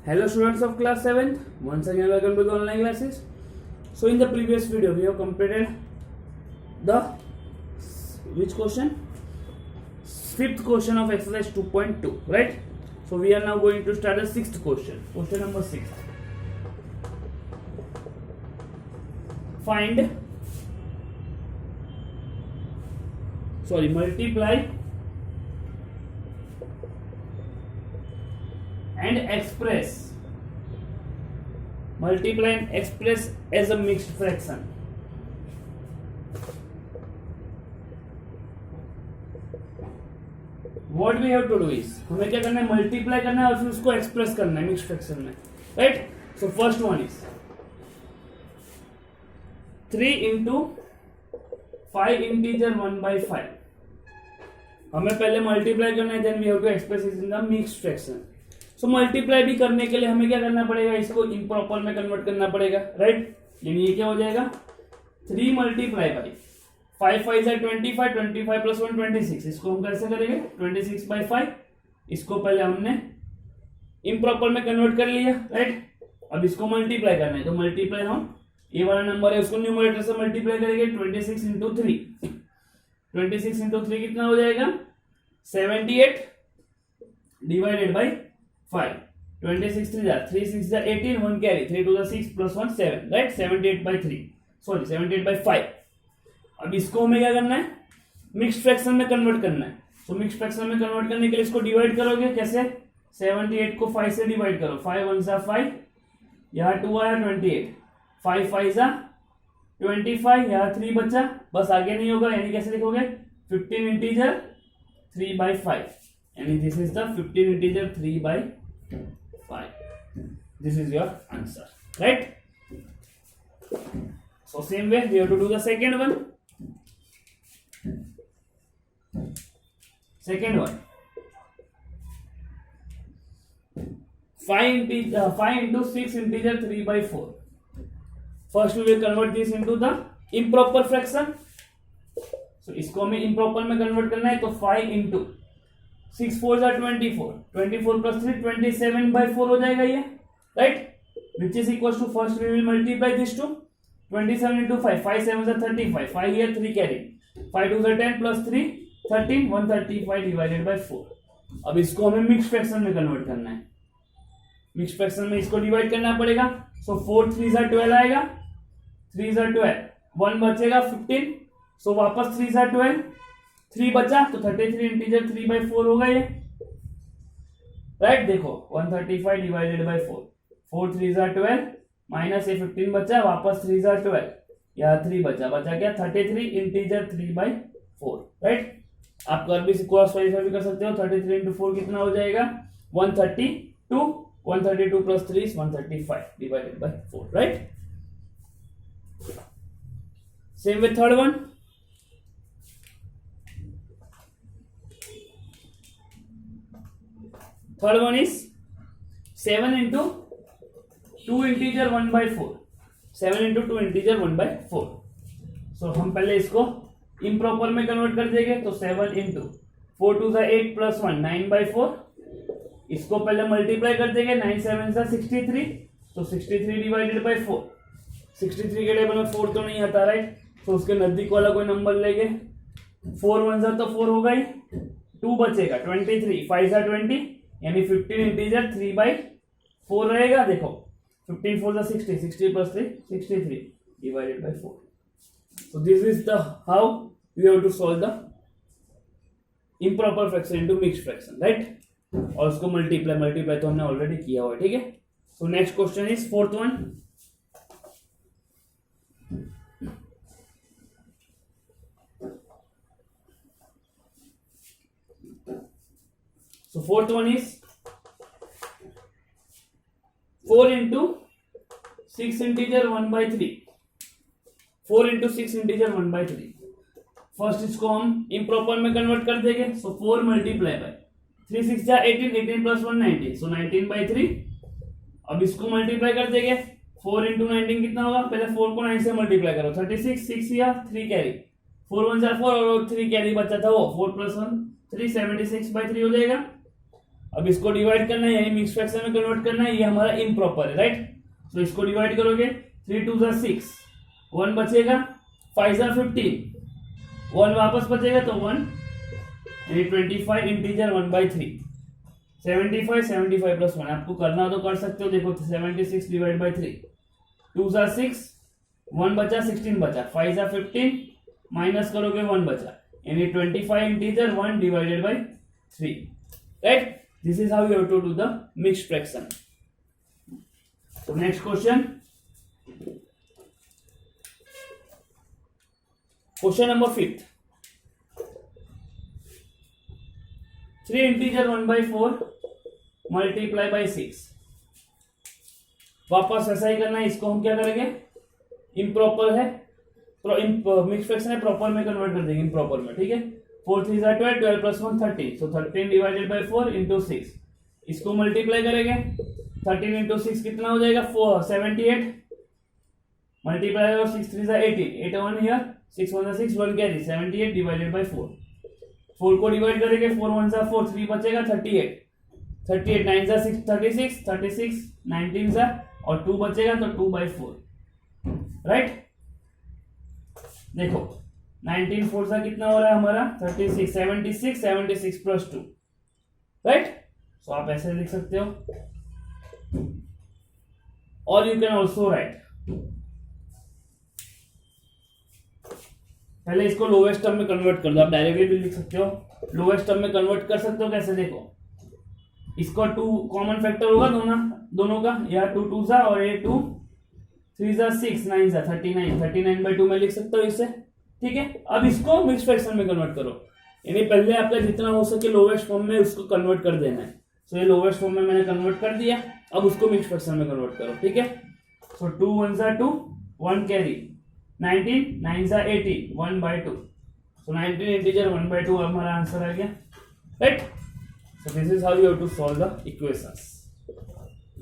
Hello students of class 7th, once again welcome to the online classes. So in the previous video we have completed the which question? Fifth question of exercise 2.2, right? So we are now going to start the sixth question number 6. Multiply and express as a mixed fraction. What we have to do is हमें क्या करना है, multiply करना है और फिर उसको express करना है मिक्स्ड फ्रैक्शन में, right? So first one is 3 into 5 integer 1/5. हमें पहले मल्टीप्लाई करना है, then we have to express it in the mixed fraction. So multiply भी करने के लिए हमें क्या करना पड़ेगा, इसको इम्प्रॉपर में कन्वर्ट करना पड़ेगा, राइट? यानी ये क्या हो जाएगा, 3 मल्टीप्लाई बाई 5 5 है 25, 25 प्लस 1 26. इसको हम कैसे करेंगे, 26/5. इसको पहले हमने इम्प्रॉपर में कन्वर्ट कर लिया, राइट? अब इसको मल्टीप्लाई करना है, तो मल्टीप्लाई हम ये वाला नंबर है उसको न्यूमरेटर से मल्टीप्लाई करेंगे. 26 इंटू 3, 26 इंटू 3 कितना हो जाएगा, 78 divided by 5. 26 3 6 18, 1 carry, 3 2 6 plus 1 7, right? 78/5. अब इसको हमें क्या करना है, मिक्स्ड फ्रैक्शन में कन्वर्ट करना है. तो मिक्स्ड फ्रैक्शन में कन्वर्ट करने के लिए इसको डिवाइड करोगे कैसे, 78 को 5 से डिवाइड करो. 5 1 सा 5, यहाँ 2 आया 28, 5 5 सा 25, यहाँ 3 बचा, बस आगे नहीं होगा. यानी कैसे लिखोगे, 15 इंटीजर 3/5. यानी this is the 15 integer 3/5. This is your answer, right? So same way we have to do the second one. Second one, 5 into 6 integer 3/4. First we will convert this into the improper fraction. So इसको हमें improper में convert करना है, तो 5 into 6 4 are 24, 24 plus 3 27/4 हो जाएगा ये, right? Which is equals to, first we will multiply this two. 27 into 5, 5 7 are 35, 5 here 3 carry, 5 2 are 10 plus 3 13, 135 divided by 4. अब इसको हमें मिक्स्ड फ्रैक्शन में कन्वर्ट करना है. मिक्स्ड फ्रैक्शन में इसको डिवाइड करना पड़ेगा. सो 4 3 are 12 आएगा, 3 are 12, 1 बचेगा 15. सो वापस 3 are 12, 3 बचा तो 33 इंटीजर 3/4 होगा ये, राइट? देखो 135 डिवाइडेड बाय 4, 4 3 are 12 माइनस ये 15 बचा, वापस 3 are 12, यहाँ 3 बचा क्या, 33 इंटीजर 3/4, राइट? आप कर भी क्रॉस वेरीफाई भी कर सकते हो. 33 इंटू 4 कितना हो जाएगा, 132, 132 plus 3 is 135 divided by 4, right? Same with third one. Third one is 7 into 2 integer 1/4. 7 into 2 integer 1/4. सो हम पहले इसको इम्प्रॉपर में कन्वर्ट कर देंगे. तो 7 into 4 2 सा 8 प्लस 1 9/4. इसको पहले मल्टीप्लाई कर देंगे, 9 7 सा 63, तो 63 डिवाइडेड बाय 4. 63 के टेबल में 4 तो नहीं आता, राइट? तो उसके नजदीक वाला कोई नंबर लेंगे. 4 1 सा तो 4 होगा ही, 2 बचेगा 23, 5 सा 20, यानी 15 इंटीजर 3/4 रहेगा. देखो 15 4 सा 60, 60 plus 3 63 divided by 4. So this is the how we have to solve the improper fraction into mixed fraction, right? और उसको मल्टीप्लाई तो हमने ऑलरेडी किया हुआ है, ठीक है? So next question is fourth one. So fourth one is 4 into 6 integer 1/3. 4 into 6 integer 1/3. First इसको हम इम्प्रॉपर में कन्वर्ट कर देंगे. सो 4 मल्टीप्लाई बाय 3 6 जा 18, 18 प्लस 1 19, सो 19/3. अब इसको मल्टीप्लाई कर देंगे. 4 into 19 कितना होगा, पहले 4 को 9 से मल्टीप्लाई करो, 36, 6 या 3 कैरी, 4 1 4 और 3 कैरी बचा था वो 4 प्लस 1 3, 76/3 हो जाएगा. अब इसको डिवाइड करना है यानी मिक्स फ्रैक्शन में कन्वर्ट करना है, ये हमारा इम्प्रॉपर है, राइट। तो इसको डिवाइड करोगे 3 2 जा 6, 1 बचेगा, 5 जा 15, 1 वापस बचेगा तो 1 यानी 25 इंटीजर 1/3, 75 प्लस 1 आपको करना तो कर सकते हो। देखो 76 डिवाइड बाई 3, 2 जा 6, 1 बचा, 16 बचा, 5 जा 15 माइनस करोगे 1 बचा यानी 25 integer 1 divided by 3, right. This is how you have to do the mixed fraction. So next question. Question number 5. 3 integer 1/4 multiply by 6. वापस ऐसा ही करना है, इसको हम क्या करेंगे, इम्प्रॉपर है, मिक्स फ्रैक्शन है, प्रॉपर में कन्वर्ट कर देंगे इम्प्रॉपर में, ठीक है। 4 3 12, 12 plus 1 30, so 13 divided by 4 into 6, इसको मल्टीप्लाई करेंगे, 13 इंटू 6 कितना हो जाएगा, 78 मल्टीप्लाई और 6 3 जा 18, 8 1 हियर, 6 1 जा 6, 1 कैरी, 78 डिवाइडेड बाई 4, 4 को डिवाइड करेंगे, 4 1 जा 4, 3 बचेगा 38, 38 9 जा 6 36, 36 19 जा और 2 बचेगा तो 2/4, राइट। देखो 19 4 जा कितना हो रहा है हमारा 36, 76 76 प्लस 2, राइट। सो आप ऐसे लिख सकते हो, और यू कैन ऑल्सो राइट, पहले इसको लोवेस्ट टर्म में कन्वर्ट कर दो, आप डायरेक्टली भी लिख सकते हो, लोवेस्ट टर्म में कन्वर्ट कर सकते हो। कैसे, देखो इसको 2 कॉमन फैक्टर होगा दोनों का, यह 2 2 जा और ये 2 3 जा 6 9 जा 39/2 में लिख सकते हो इसे, ठीक है। अब इसको मिक्स फ्रैक्शन में कन्वर्ट करो, यानी पहले आपका जितना हो सके लोवेस्ट फॉर्म में उसको कन्वर्ट कर देना है। सो ये लोवेस्ट फॉर्म में मैंने कन्वर्ट कर दिया, अब उसको मिक्स फ्रैक्शन में कन्वर्ट करो, ठीक है। सो 2 1 जा 2, 1 कैरी, 19 9 जा 18, 1/2, सो 19 इंटीजर 1/2 हमारा आंसर आ गया, right. So this is how you have to solve the equations,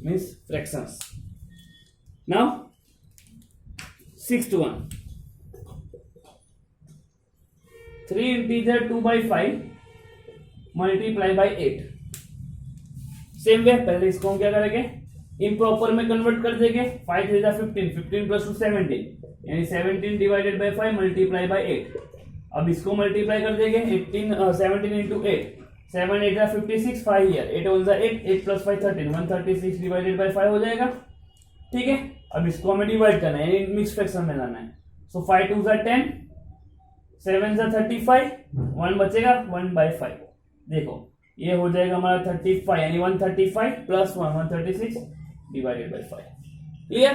means fractions. Now 6th one, 3 integer 2/5 multiply by 8, same way पहले इसको हम क्या करेंगे, इम्प्रॉपर में कन्वर्ट कर देंगे, 5 3 जा 15, 15 प्लस 2 17 यानी 17 डिवाइडेड बाई 5 मल्टीप्लाई बाई 8। अब इसको मल्टीप्लाई कर देंगे, 17 इंटू 8, 7 8 जा 56, 5 हियर, 8 1 जा 8, 8 प्लस 5 13, 136 डिवाइडेड बाई 5 हो जाएगा, ठीक है। अब इसको हमें डिवाइड करना है यानी मिक्स फ्रैक्शन में लाना है। सो 5 2 जा 10, 7 जा 35, 1 बचेगा 1/5, देखो ये हो जाएगा हमारा 35 यानी 135 plus 1 136 divided by 5, clear.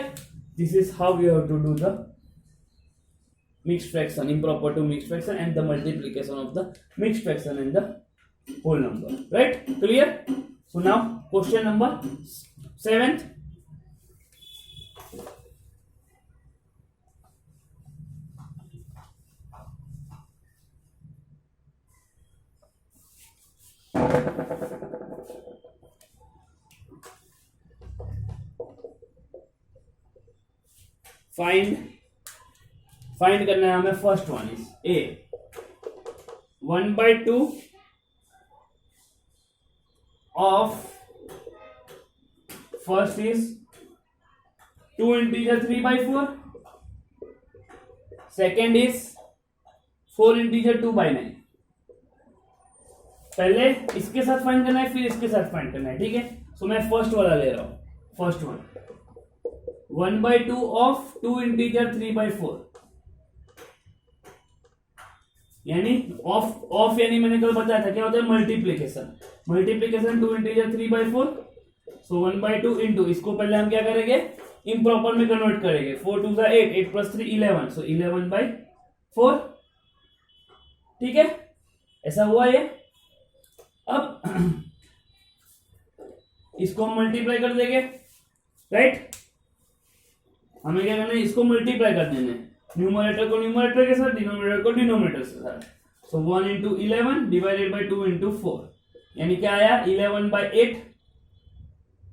This is how you have to do the mixed fraction, improper to mixed fraction and the multiplication of the mixed fraction in the whole number, right, clear। So now question number 7th, find करना है हमें। First one is a 1/2 of, first is 2 integer 3/4, second is 4 integer 2/9। पहले इसके साथ find करना है फिर इसके साथ फाइंड करना है, ठीक है। सो मैं फर्स्ट वाला ले रहा हूं, फर्स्ट वन 1/2 ऑफ 2 इंटीजर 3/4, यानी ऑफ यानी मैंने कल बताया था क्या होता है, मल्टीप्लीकेशन 2 इंटीजर 3/4, सो 1/2 इंटू, इसको पहले हम क्या करेंगे, इम्प्रॉपर में कन्वर्ट करेंगे, 4 2 जा 8, 8 प्लस 3 11, सो 11/4, ठीक है, ऐसा हुआ ये। अब इसको हम मल्टीप्लाई कर देंगे, राइट। हमें क्या करना है, इसको मल्टीप्लाई कर देना है, न्यूमरेटर को न्यूमरेटर के साथ, डिनोमिनेटर को डिनोमिनेटर के साथ। सो 1 इंटू 11 डिवाइडेड बाई 2 इंटू 4, यानी क्या आया 11/8,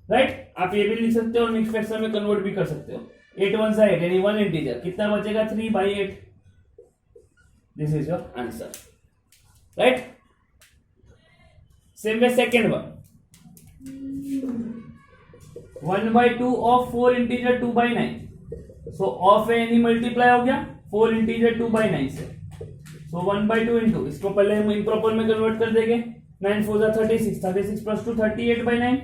राइट। आप ये भी लिख सकते हो और मिक्स फ्रैक्शन में कन्वर्ट भी कर सकते हो। 8 1 जा 8 यानी 1 इंटीजर, कितना बचेगा 3/8, this is your answer, right. Same way second one 1/2 of 4 integer 2/9, so of यानी मल्टीप्लाई हो गया 4 इंटीजर 2/9 से, सो 1/2 इंटू, इसको पहले हम इम्प्रॉपर में कन्वर्ट कर देंगे, 9 4 जा 36, 36 प्लस 2 38/9,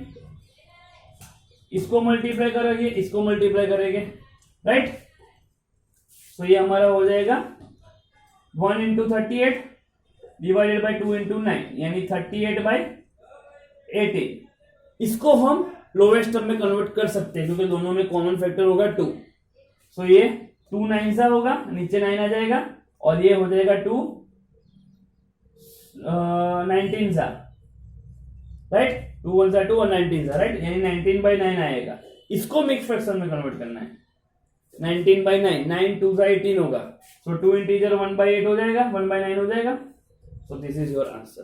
इसको मल्टीप्लाई करेंगे, इसको मल्टीप्लाई करेंगे, राइट। सो ये हमारा हो जाएगा 1 इंटू 38 डिवाइडेड बाई 2 इंटू 9, यानी 38/18। इसको हम लोवेस्ट टर्म में कन्वर्ट कर सकते हैं क्योंकि दोनों में कॉमन फैक्टर होगा 2। सो ये 2 9 सा होगा, नीचे 9 आ जाएगा, और ये हो जाएगा 2 19 सा, राइट, 2 1 सा 2 और 19 सा, राइट, यानी 19/9 आएगा। इसको मिक्स फ्रैक्शन में कन्वर्ट करना है, 19/9, 9 2 सा 18 होगा, सो 2 इंटीजर 1/8 हो जाएगा, 1/9 हो जाएगा। So this is your answer.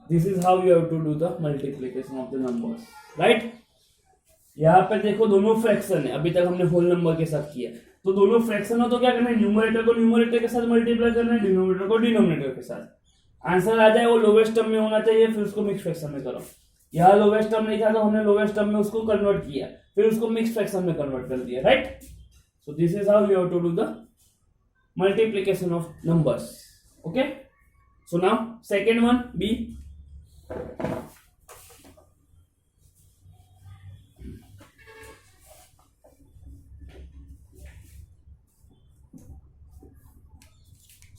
This is how you have to do the multiplication of the numbers, right. यहाँ पर देखो दोनों फ्रैक्शन है, अभी तक हमने होल नंबर के साथ किया, तो दोनों फ्रैक्शन हो तो क्या करना है, न्यूमरेटर को न्यूमरेटर के साथ मल्टीप्लाई करना है, डिनोमिनेटर को डिनोमिनेटर के साथ। आंसर आ जाए वो लोवेस्ट टर्म में होना चाहिए, फिर उसको मिक्स फ्रैक्शन में करो। यहाँ लोवेस्ट टर्म नहीं था तो हमने लोवेस्ट टर्म में उसको कन्वर्ट किया, फिर उसको मिक्स फ्रैक्शन में कन्वर्ट कर दिया, right. So this is how you have to do the multiplication of numbers, okay. So now second one, B.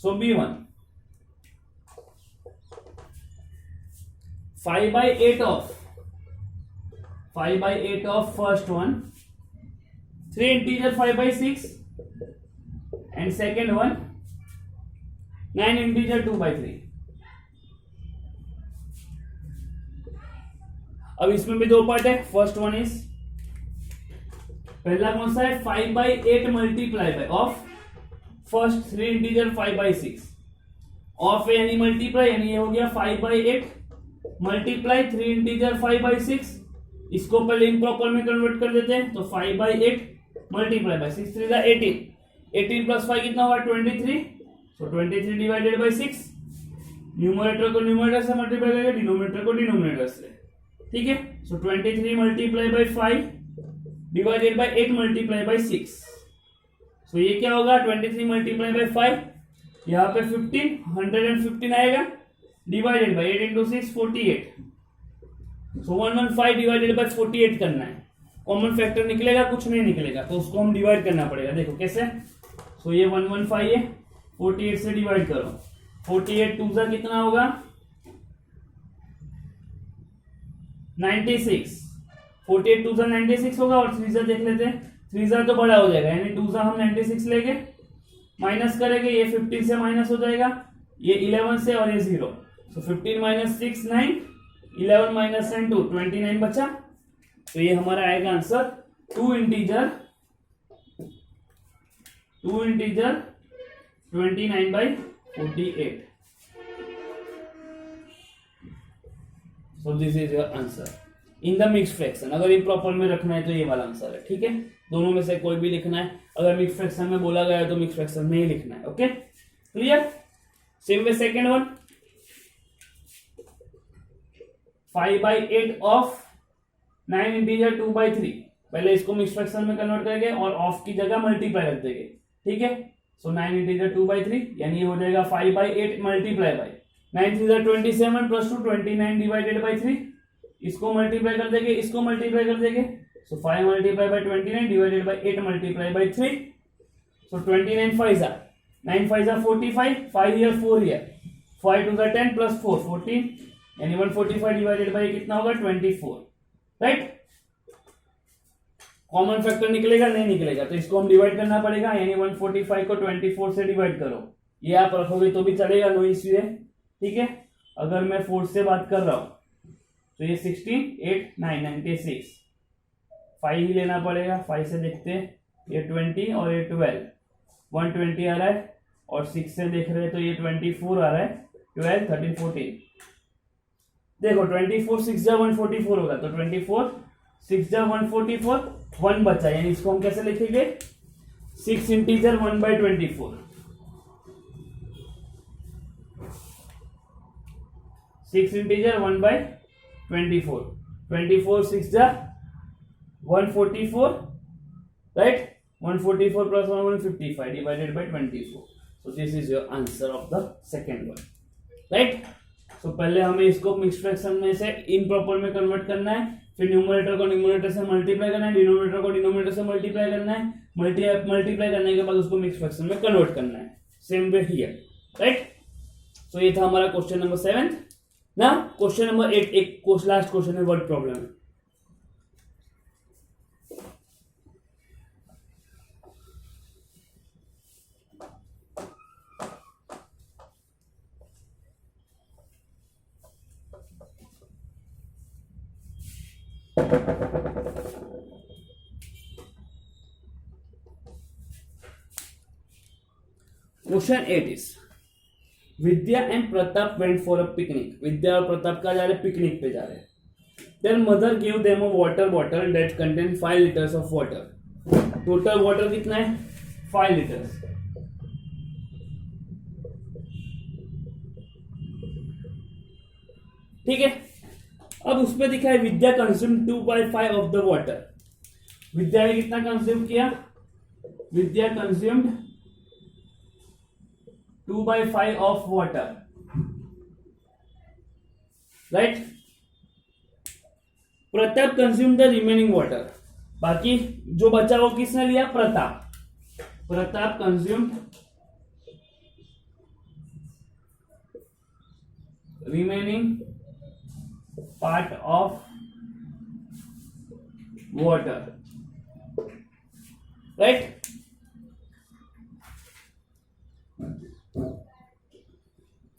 So B1, 5/8 of first one, 3 integer 5/6, and second one 9 integer 2/3। अब इसमें भी दो part है। First one is, पहला कौन सा है, 5/8 multiply by of first 3 integer 5/6, of यानी मल्टीप्लाई, यानी ये हो गया 5/8 मल्टीप्लाई 3 इंटीजर 5/6। इसको पहले इम्प्रॉपर में कन्वर्ट कर देते हैं, तो 5/8 मल्टीप्लाई बाय 6 3 18, 18 प्लस 5 कितना हुआ 23, सो 23 डिवाइडेड बाय 6। न्यूमरेटर को न्यूमरेटर से मल्टीप्लाई करेंगे, डिनोमिनेटर को डिनोमिनेटर से, ठीक है। सो 23 multiply by 5 divided by 8 multiply by 6। तो ये क्या होगा, 23 मल्टीप्लाई बाय 5, यहाँ पे 115 आएगा, divided by 8 into 6 48। So 115 divided by 48 करना है। कॉमन फैक्टर निकलेगा, कुछ नहीं निकलेगा, तो उसको हम डिवाइड करना पड़ेगा। देखो कैसे, सो ये 115 है, 48 से डिवाइड करो, 48 2 सा कितना होगा 96, 48 2 सा 96 होगा, और 3 सा देख लेते हैं, 3 सा तो बड़ा हो जाएगा, यानी 2 सा हम 96 लेंगे, माइनस करेंगे, ये 15 से माइनस हो जाएगा, ये 11 से, और ये 0, सो 15 माइनस 6 9, 11 माइनस 10 2, 29 बचा। तो ये हमारा आएगा answer 2 integer 29/48। So this is your answer in the mix fraction. अगर इम्प्रॉपर में रखना है तो ये वाला आंसर है, ठीक है। दोनों में से कोई भी लिखना है, अगर मिक्स फ्रैक्शन में बोला गया है तो मिक्स फ्रैक्शन में ही लिखना है, okay clear. Same way second one, 5/8 of 9 integer 2/3। पहले इसको मिक्स फ्रैक्शन में कन्वर्ट करेंगे और ऑफ की जगह मल्टीप्लाई रख देंगे, ठीक है। सो 9 इंटीजर 2/3, यानी ये हो जाएगा 5/8 multiply by 9 3 27 plus 2 29 divided by 3। इसको मल्टीप्लाई कर देंगे, इसको मल्टीप्लाई कर देंगे, सो 5 multiply by 29 divided by 8 multiply by 3। सो 29 5 जा 9 5 जा 45, 5 here 4 here, 5 2 10 प्लस 4 14, यानी 145 डिवाइडेड बाय कितना होगा 24, राइट। कॉमन फैक्टर निकलेगा नहीं निकलेगा, तो इसको हम डिवाइड करना पड़ेगा, यानी 145 को 24 से डिवाइड करो। ये आप रखोगे तो भी चलेगा, नो इश्यू है, ठीक है। अगर मैं 4 से बात कर रहा हूं तो ये 16 8 9 96, 5 ही लेना पड़ेगा, 5 से देखते हैं, ये 20 और ये 12, 120 आ रहा है, और 6 से देख रहे हैं तो ये 24 आ रहा है, 12 13 14। देखो 24 6 जा 144 होगा, तो 24 6 जा 144, 1 बचा, यानी इसको हम कैसे लिखेंगे, 6 इंटीजर 1/24, 6 इंटीजर 1/24, 24 6 जा 144, right? 144 plus 155 divided by 24. So this is your answer of the second one, right? So पहले हमें इसको मिक्स फ्रैक्शन में से इम्प्रॉपर में कन्वर्ट करना है, फिर न्यूमरेटर को न्यूमरेटर से मल्टीप्लाई करना है, डिनोमिनेटर को डिनोमिनेटर से मल्टीप्लाई करना है, मल्टीप्लाई करने के बाद उसको मिक्स फ्रैक्शन में कन्वर्ट करना है. Same way here, right? So ये था हमारा क्वेश्चन नंबर 7. ना क्वेश्चन नंबर 8, एक लास्ट क्वेश्चन है, वर्ड प्रॉब्लम है. Question 8 is Vidya and Pratap went for a picnic. विद्या और प्रताप कहाँ जा रहे? पिकनिक पे जा रहे हैं. Their mother gave them a water bottle that contained 5 liters of water. Total water कितना है? 5 liters. ठीक है. अब उसमें दिखा है Vidya consume 2/5 of the water. Vidya ने कितना कंज्यूम किया? Vidya consumed 2/5 of water, right? Pratap consume the remaining water. बाकी जो बचा वो किसने लिया? Pratap. Pratap consumed remaining part of water, right?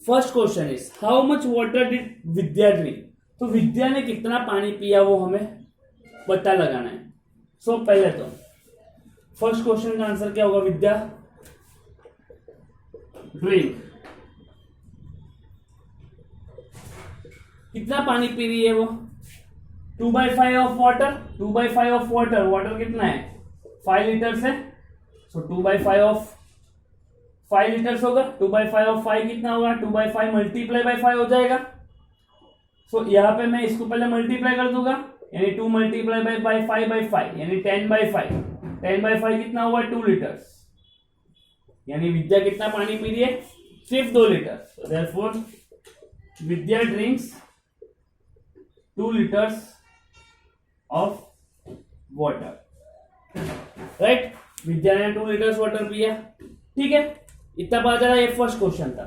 First question is how much water did Vidya drink. तो विद्या ने कितना पानी पिया वो हमें पता लगाना है. सो पहले तो फर्स्ट क्वेश्चन का आंसर क्या होगा? विद्या ड्रिंक. कितना पानी पी रही है वो? 2/5 of water. 2/5 of water. Water कितना है? 5 लीटर है. सो 2/5 ऑफ 5 लीटर्स होगा. 2/5 ऑफ 5 कितना होगा? 2/5 मल्टीप्लाई बाय 5 हो जाएगा. सो यहाँ पे मैं इसको पहले मल्टीप्लाई कर दूंगा, यानी 2 मल्टीप्लाई बाय 5/5 यानी 10/5. 10/5 कितना हुआ? 2 लीटर्स. यानी विद्या कितना पानी पी रही है? सिर्फ 2 litre. So therefore Vidya drinks 2 liters of water, right? Vidya ने 2 liters वाटर पिया. ठीक है, इतना पता चला. ये फर्स्ट क्वेश्चन था.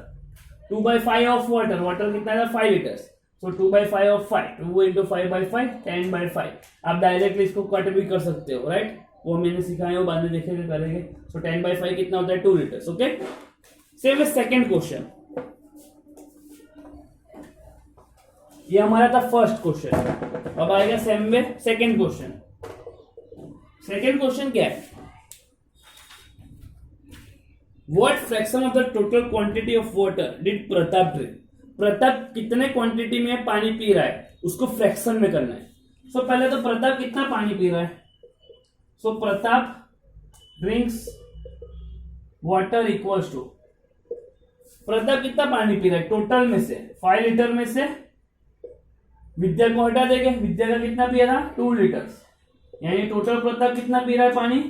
2/5 ऑफ वाटर. वाटर कितना था? 5 liters. So 2/5 of 5, 2 into 5/5 10/5. आप डायरेक्टली इसको कट भी कर सकते हो, राइट? वो मैंने सिखाया, वो बाद में देखेंगे, करेंगे. सो 10/5 कितना होता है? 2 liters. Okay. Same is second question. ये हमारा था फर्स्ट क्वेश्चन. अब आएगा सेम में सेकेंड क्वेश्चन. सेकेंड क्वेश्चन क्या है? What fraction of the total quantity of water did Pratap drink? Pratap कितने क्वांटिटी में पानी पी रहा है उसको फ्रैक्शन में करना है. सो पहले तो प्रताप कितना पानी पी रहा है? So Pratap drinks water equals to, Pratap कितना पानी पी रहा है टोटल में से? 5 लीटर में से विद्या को हटा देंगे. विद्या का कितना पिया था? 2 लीटर्स. यानी टोटल प्रताप कितना पी रहा है पानी?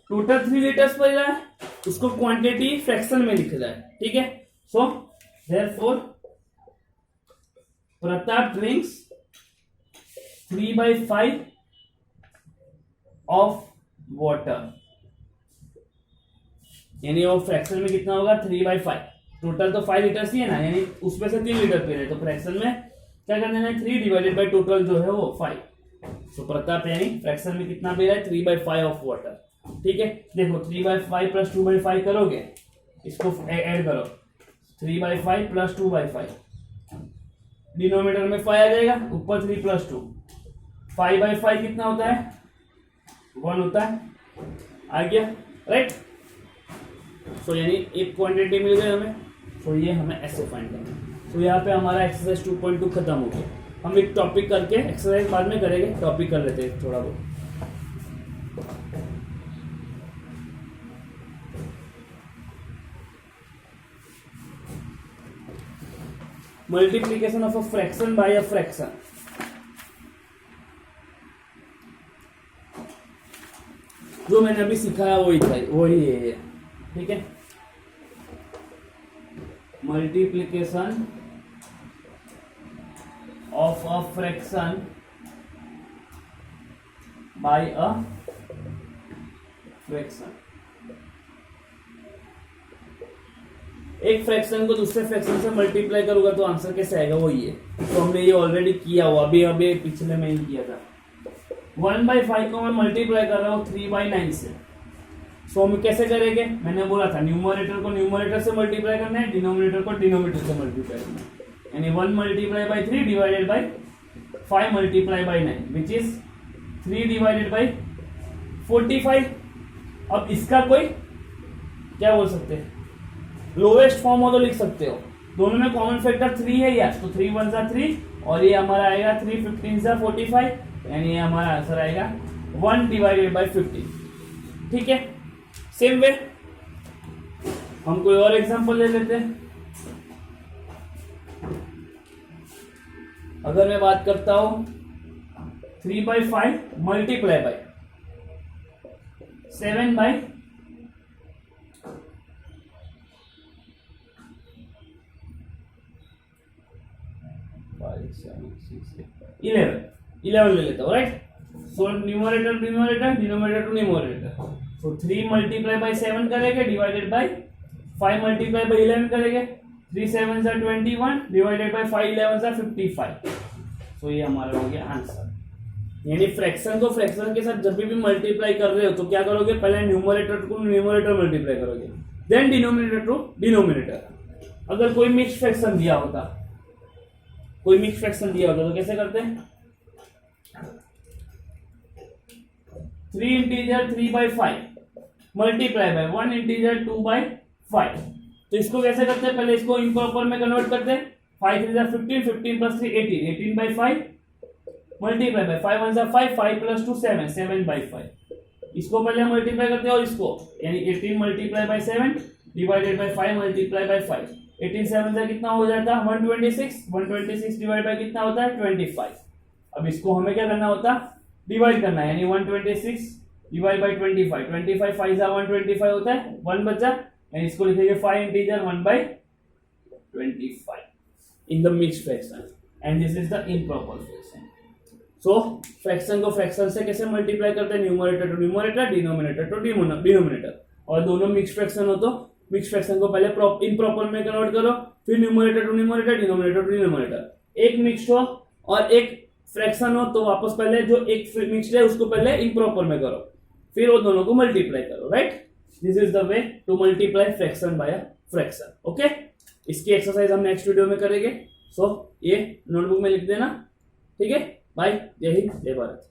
टोटल 3 लीटर्स पी रहा है. उसको क्वांटिटी फ्रैक्शन में लिख रहा है. ठीक है. So therefore Pratap drinks 3/5 of water. यानी वो फ्रैक्शन में कितना होगा? 3/5. टोटल तो 5 लीटर्स ही है ना, यानी उसमें से 3 लीटर पी रहे. तो फ्रैक्शन में क्या कर देना है? 3 डिवाइडेड बाय टोटल जो है वो 5. सो प्रताप यानी फ्रैक्शन में कितना पी रहा है? 3/5 ऑफ वाटर. ठीक है. देखो 3/5 प्लस 2/5 करोगे, इसको ऐड करो. 3/5 प्लस 2/5, डिनोमिनेटर में 5 आ जाएगा, ऊपर 3 प्लस 2. 5/5 कितना होता है? 1 होता है. आ गया, राइट? सो यानी एक क्वांटिटी मिल गई हमें. सो ये हमें ऐसे फाइंड करना है. तो यहाँ पे हमारा एक्सरसाइज 2.2 खत्म हो गया. हम एक टॉपिक करके एक्सरसाइज बाद में करेंगे. टॉपिक कर लेते हैं थोड़ा बहुत. Multiplication of a fraction by a fraction. जो मैंने अभी सिखाया वही था, वही है ये, ठीक है। Multiplication of a fraction by a fraction. एक फ्रैक्शन को दूसरे फ्रैक्शन से मल्टीप्लाई करूंगा तो आंसर कैसे आएगा, वो ये। तो हमने ये ऑलरेडी किया हुआ, अभी पिछले में ही किया था। 1/5 को मैं मल्टीप्लाई कर रहा हूँ 3/9 से। सो हम कैसे करेंगे, मैंने बोला था न्यूमरेटर को न्यूमरेटर से मल्टीप्लाई करना है, डिनोमिनेटर को डिनोमिनेटर से मल्टीप्लाई करना है। यानी 1 × 3 divided by 5 × 9 which is 3 divided by 45। अब इसका कोई क्या बोल सकते हैं, लोवेस्ट फॉर्म हो तो लिख सकते हो। दोनों में कॉमन फैक्टर 3 है यार, तो 3 1 3 और ये हमारा आएगा 3 15 45, यानी ये हमारा आंसर आएगा 1 डिवाइडेड बाई 50। ठीक है, सेम वे हम कोई और एग्जांपल ले लेते हैं। अगर मैं बात करता हूं 3/5 मल्टीप्लाई बाई 7/11, ले लेता हूं, right. So numerator denominator to numerator. So 3 × 7 करेंगे डिवाइडेड बाई 5 × 11 करेंगे। 3 7 21 डिवाइडेड बाई 5 11 55। सो ये हमारा हो गया आंसर। यानी फ्रैक्शन को फ्रैक्शन के साथ जब भी मल्टीप्लाई कर रहे हो तो क्या करोगे, पहले न्यूमरेटर को न्यूमरेटर मल्टीप्लाई करोगे, देन डिनोमिनेटर टू डिनोमिनेटर। अगर कोई मिक्स फ्रैक्शन दिया होता तो कैसे करते हैं, 3 इंटीजर 3/5 मल्टीप्लाई बाय 1 इंटीजर 2/5। तो इसको कैसे करते हैं, पहले इसको इम्प्रॉपर में कन्वर्ट करते हैं। 5 3 15, 15 + 3 18, 18/5 मल्टीप्लाई बाय 5 1 5, 5 + 2 7, 7/5। इसको पहले मल्टीप्लाई करते हैं और इसको, यानी 18 × 7 डिवाइडेड बाय 5 मल्टीप्लाई बाय 5। 18 7 से कितना हो जाता है 126, 126 डिवाइड बाय कितना होता है 25। अब इसको हमें क्या करना होता है, डिवाइड करना है, यानी 126 डिवाइड बाय 25, 25 5 × 125 होता है, 1 बचा, यानी इसको लिखेंगे 5 integer 1/25 in the mixed fraction and this is the improper fraction. So fraction को फ्रैक्शन से कैसे मल्टीप्लाई करते हैं, numerator to numerator, denominator to denominator. और दोनों मिक्स्ड फ्रैक्शन हो तो मिक्स्ड फ्रैक्शन को पहले इम्प्रॉपर में कन्वर्ट करो, फिर numerator to numerator, denominator to denominator. एक मिक्स्ड हो और एक फ्रैक्शन हो तो वापस पहले जो एक मिक्स्ड है उसको पहले इम्प्रॉपर में करो, फिर वो दोनों को मल्टीप्लाई करो, right. This is the way to multiply fraction by fraction. Okay, इसकी एक्सरसाइज हम नेक्स्ट वीडियो में करेंगे। सो ये नोटबुक में लिख देना, ठीक है। बाय, जय हिंद, जय भारत।